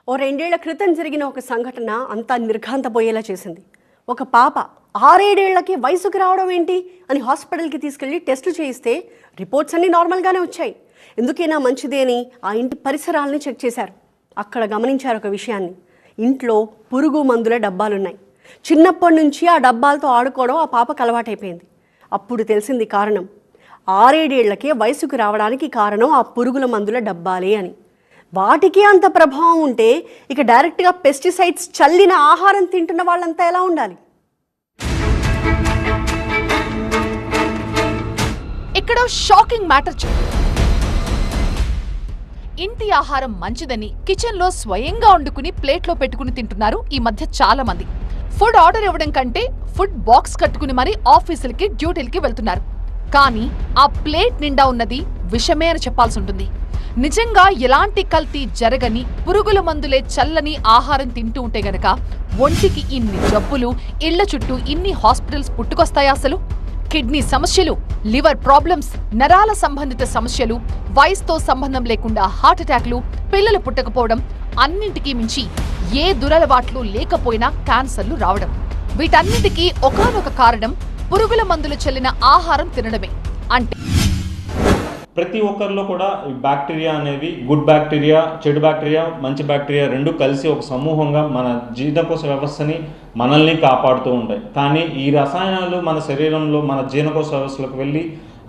ఓ 2 ఏళ్ల క్రితం జరిగిన ఒక సంఘటన అంతా నిర్ఘాంతపోయేలా చేసింది. ఒక పాప 6-7 ఏళ్లకి వయసుకు రావడం ఏంటి అని హాస్పిటల్కి తీసుకెళ్లి టెస్టులు చేయిస్తే రిపోర్ట్స్ అన్నీ నార్మల్గానే వచ్చాయి. ఎందుకైనా మంచిదే అని ఆ ఇంటి పరిసరాలని చెక్ చేశారు. అక్కడ గమనించారు ఒక విషయాన్ని. ఇంట్లో పురుగు మందుల డబ్బాలున్నాయి. చిన్నప్పటి నుంచి ఆ డబ్బాలతో ఆడుకోవడం ఆ పాపకు అలవాటైపోయింది. అప్పుడు తెలిసింది కారణం. 6-7 ఏళ్లకే వయసుకు రావడానికి కారణం ఆ పురుగుల మందుల డబ్బాలే అని. వాటికి అంత ప్రభావం ఉంటే ఇక డైరెక్ట్గా పెస్టిసైడ్స్ చల్లిన ఆహారం తింటున్న వాళ్ళంతా ఎలా ఉండాలి? ఇక్కడ షాకింగ్ మ్యాటర్. ఇంటి ఆహారం మంచిదని కిచెన్ లో స్వయంగా వండుకుని ప్లేట్లో పెట్టుకుని తింటున్నారు ఈ మధ్య చాలా మంది. ఫుడ్ ఆర్డర్ ఇవ్వడం కంటే ఫుడ్ బాక్స్ కట్టుకుని మరీ ఆఫీసులకి డ్యూటీలకి వెళ్తున్నారు. కానీ ఆ ప్లేట్ నిండా ఉన్నది విషమే అని చెప్పాల్సి ఉంటుంది. నిజంగా ఎలాంటి కల్తీ జరగని పురుగుల మందులే చల్లని ఆహారం తింటూ ఉంటే గనక ఒంటికి ఇన్ని జబ్బులు, ఇళ్ల చుట్టూ ఇన్ని హాస్పిటల్స్ పుట్టుకొస్తాయి. అసలు కిడ్నీ సమస్యలు, లివర్ ప్రాబ్లమ్స్, నరాల సంబంధిత సమస్యలు, వయసుతో సంబంధం లేకుండా హార్ట్ అటాక్లు, పిల్లలు పుట్టకపోవడం, అన్నింటికీ మించి ఏ దురలవాట్లు లేకపోయినా క్యాన్సర్లు రావడం. వీటన్నిటికీ ఒకానొక కారణం పురుగుల మందులు చల్లిన ఆహారం తినడమే. అంటే ప్రతి ఒక్కరిలో కూడా బ్యాక్టీరియా అనేది గుడ్ బ్యాక్టీరియా, చెడు బ్యాక్టీరియా, మంచి బ్యాక్టీరియా రెండు కలిసి ఒక సమూహంగా మన జీర్ణకోశ వ్యవస్థని మనల్ని కాపాడుతూ ఉంటాయి. కానీ ఈ రసాయనాలు మన శరీరంలో మన జీర్ణకోశ వ్యవస్థలోకి వెళ్ళి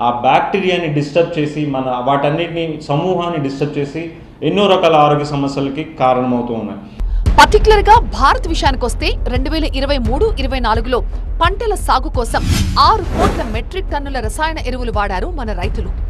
ఆ బ్యాక్టీరియాని డిస్టర్బ్ చేసి వాటన్నిటిని సమూహాన్ని డిస్టర్బ్ చేసి ఎన్నో రకాల ఆరోగ్య సమస్యలకి కారణమవుతూ ఉన్నాయి. పర్టికులర్ గా భారత్ విషయానికొస్తే 2023-24లో పంటల సాగు కోసం 6 కోట్ల మెట్రిక్ టన్నుల రసాయన ఎరువులు వాడారు మన రైతులు.